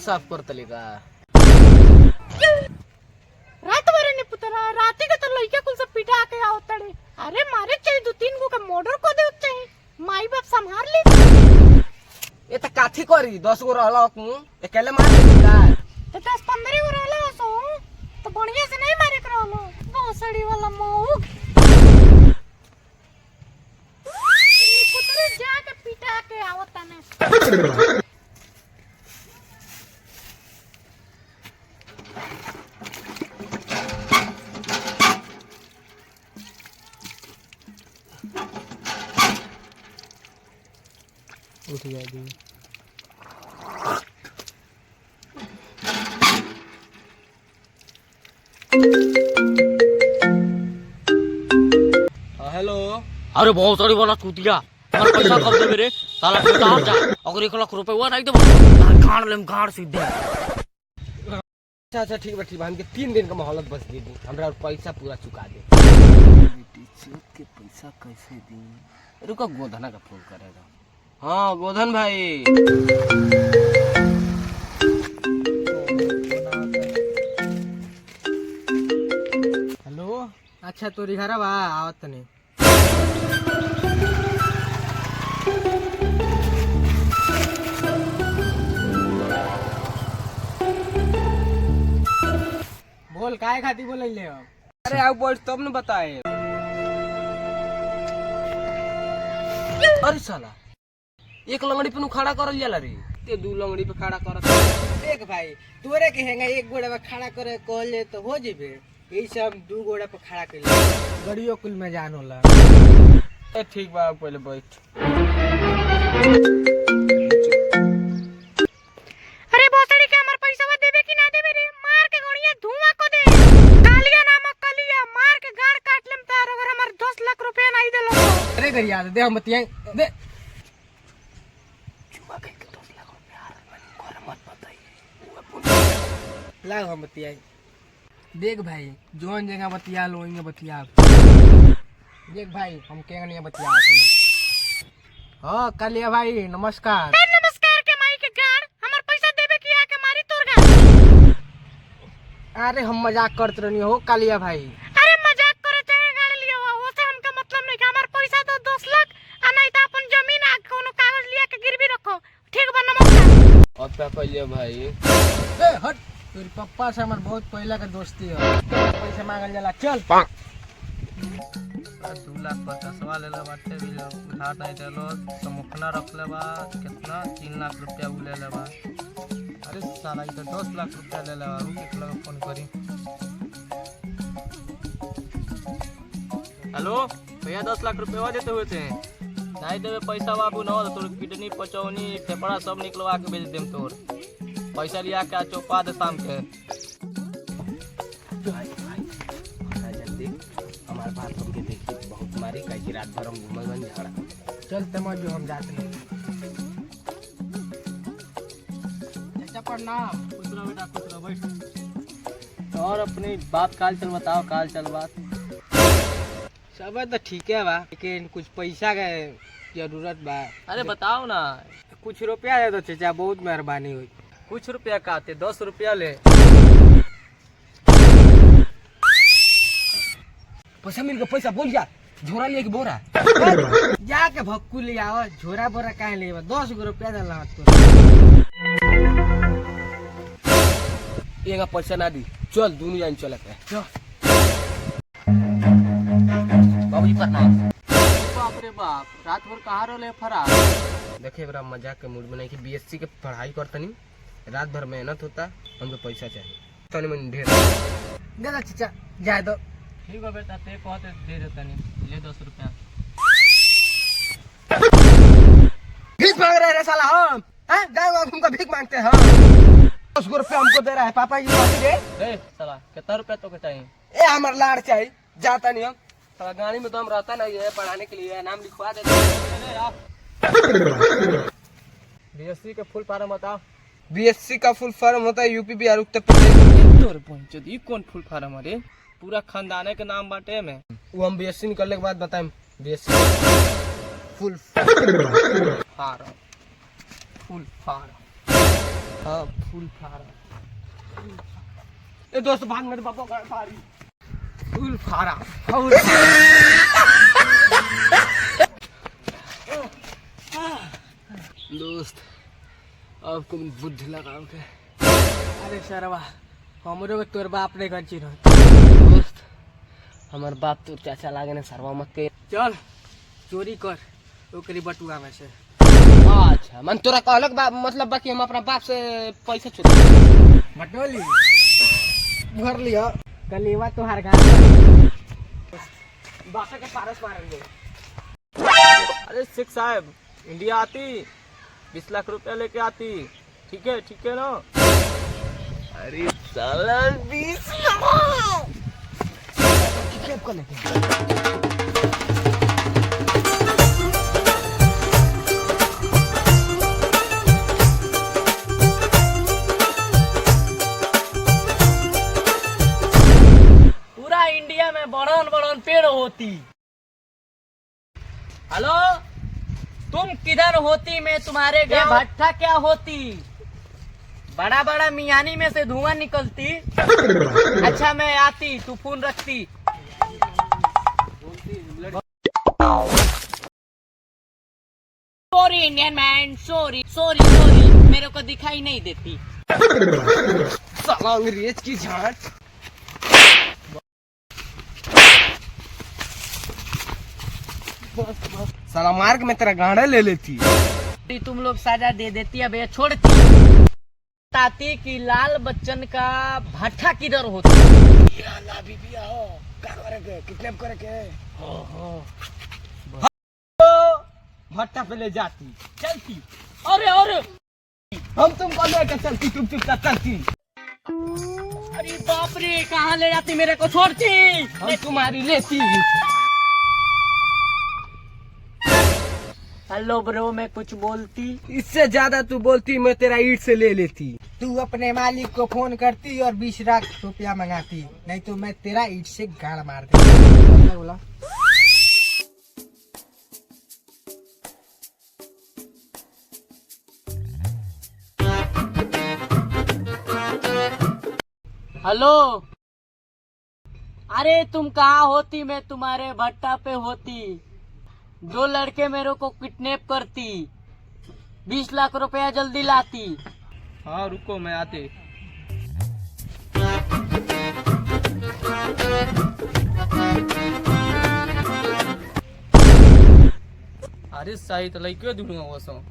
साफ करतली का रात भर ने पुतरा राती के तो लइका कुल से पिटा के आवतड़े। अरे मारे चाहिए 2-3 गो का मर्डर को दे चाहिए। माई बाप संभाल ली। ये त काठी करी 10 गो रहला तू अकेले मार देती का तो 10-15 गो रहला सो तो बढ़िया से नहीं मारे करलो भोसड़ी वाला मौग। पुतरे जाके पिटा के आवता ने। उठ गया दी। हेलो। अरे बहुत सारी वाला कूतिया हमारा पैसा कब दे मेरे साला बेटा जा अगर 1 लाख रुपए हुआ नहीं दे गाड़ लेम गाड़ सीधे। अच्छा ठीक बा हमके 3 दिन का मोहलत बस दे दी हमरा पैसा पूरा चुका दे। बेटी चोट के पैसा कैसे दी रुको गोधना का फोन करेगा। हाँ गोधन भाई हेलो। अच्छा तो रिघारा बा आवत तने बोल काय खाती बोले ले। अरे आओ बोल तब न बताए। अरे साला 1 लंगड़ी पे खड़ा करल जाला रे ते 2 लंगड़ी पे खड़ा करत। देख भाई तोरे के हेंगा 1 गोड़ा पे खड़ा करे कहले तो हो जेबे। यही से हम 2 गोड़ा पे खड़ा कर ले गड़ियो कुल में जान होला। ए ठीक बा पहले बैठ। अरे भोसड़ी के हमर पैसा देबे कि ना देबे रे। मार के गणिया धुआं को दे। कालिया नामक कलिया मार के गाड़ काट लेम तार अगर हमर 10 लाख रुपया नहीं देलो। अरे गरिया दे हम बतिया दे लाओ हम बतिया। देख भाई जोन जगह बतिया लो वहीं बतिया। देख भाई हम के नहीं बतिया हाँ कालिया भाई नमस्कार। नमस्कार के माई के गाड़ हमर पैसा देबे कि आके मारी तोर गाड़। अरे हम मजाक करत रहनी हो कालिया भाई। अरे मजाक करे चाहे गाड़ लियो हो से हमका मतलब नहीं कि हमर पैसा तो 10 लाख आ नहीं त अपन जमीन आ कोनो कागज लिया के गिरवी रखो। ठीक बा नमस्कार। और क्या कहिए भाई ए हट तेरे पापा से हमार बहुत पहला का दोस्ती है पैसे मांगल जाला चल 2 लाख 50 ले बाटे भी उधार नहीं देलो तो मुखना रख ले बा कितना 3 लाख रुपया उ ले ले बा। अरे साला ई तो 10 लाख रुपया ले ले बा रुक लगा फोन करी। हेलो भैया 10 लाख रुपया देते हुए थे नहीं देवे पैसा बाबू न तो तोर किडनी पचौनी फेफड़ा सब निकलवा के बेच देम तोर पैसा लिया के चौपा दे शाम के। जल्दी हमारे बात हमके देखी बहुत मारी कहीं रात भर हम घूमल झगड़ा चल तमा जो हम जाते हैं। चाचा प्रणाम। खुश रहो बेटा खुश रहो बैठ। और अपनी बात काल चल बताओ काल चल बात। सब तो ठीक है बा लेकिन कुछ पैसा का जरूरत बा। अरे बताओ ना कुछ रुपया दे दो चाचा बहुत मेहरबानी हुई। कुछ रुपया काते 10 रुपया ले। पैसा मिल गया पैसा बोल जा झोरा लिए कि बोरा जाके भक्कू ले आओ झोरा बोरा काहे ले 10 गो रुपया डाला एगा पैसा ना दी चल दोनों जान चल के बाबूजी प्रणाम। बाप रे बाप रात भर कहाँ रहे फरार। देखे बड़ा मजाक के मूड में नहीं कि बीएससी के पढ़ाई करतनी रात भर मेहनत होता हमको पैसा चाहिए तनी मन ढेर दे दो चाचा जाए दो। ठीक है बेटा ते कहते दे देता नहीं ले 10 रुपया। भीख मांग रहे साला हम हैं गाँव घूम कर भीख मांगते हैं 10 रुपया हमको दे रहा है पापा जी दे साला कितना रुपया तो चाहिए। ए हमारा लाड़ चाहिए जाता नहीं हम साला गाड़ी में तो हम रहता नहीं है पढ़ाने के लिए नाम लिखवा देते। बीएससी का फुल फॉर्म बताओ। बीएससी का फुल फॉर्म होता है यूपी बिहार उत्तर प्रदेश। तोर पंचायत ई कौन फुल फॉर्म अरे पूरा खानदाने के नाम बाटे में। वो हम बीएससी निकलने के बाद बताएं BSc full form full form हाँ फूल फारा। ए दोस्त भाग मेरे बाबा का फारी। फूल फारा फूल दोस्त आपको बुद्धि लगाओ के। अरे सरवा हमरो के तोर बाप ने गंची रह दोस्त हमार बाप तो चाचा लागे ने सरवा मत के चल चोरी कर ओकरी बटुआ में से। अच्छा मन तोरा कहलक बा मतलब बाकी हम अपना बाप से पैसा चोरी बटोली भर लिया कलेवा तोहार घर बासा के पारस मारेंगे। अरे शेख साहब इंडिया आती 20 लाख रुपया लेके आती। ठीक है ना। अरे साला 20 लाख किडनैप कर लेते। पूरा इंडिया में बड़न बड़न पेड़ होती। हेलो तुम किधर होती मैं तुम्हारे गाँव भट्टा क्या होती। बड़ा बड़ा मियानी में से धुआं निकलती। अच्छा मैं आती तू फोन रखती। सॉरी इंडियन मैन सॉरी मेरे को दिखाई नहीं देती। साला अंग्रेज की झांट। साला मार्ग में तेरा गाड़ा ले लेती। तुम लोग सजा दे देती अब ये छोड़ती ताती कि लाल बच्चन का भट्टा किधर होता। किडनैप करेंगे भट्टा पे ले जाती चलती। अरे हम तुमको लेकर चलती तुम चुपचाप चलती। अरे बाप रे कहाँ ले जाती मेरे को छोड़ती। हम तुम्हारी लेती। हेलो ब्रो मैं कुछ बोलती। इससे ज्यादा तू बोलती मैं तेरा ईट से ले लेती। तू अपने मालिक को फोन करती और 20 लाख रुपया मंगाती नहीं तो मैं तेरा ईट से गाड़ मार देती। बोला हेलो अरे तुम कहाँ होती मैं तुम्हारे भट्टा पे होती। 2 लड़के मेरे को किडनैप करती 20 लाख रुपया जल्दी लाती। हाँ रुको मैं आते। अरे सही तो लइके दूंगा वो सो।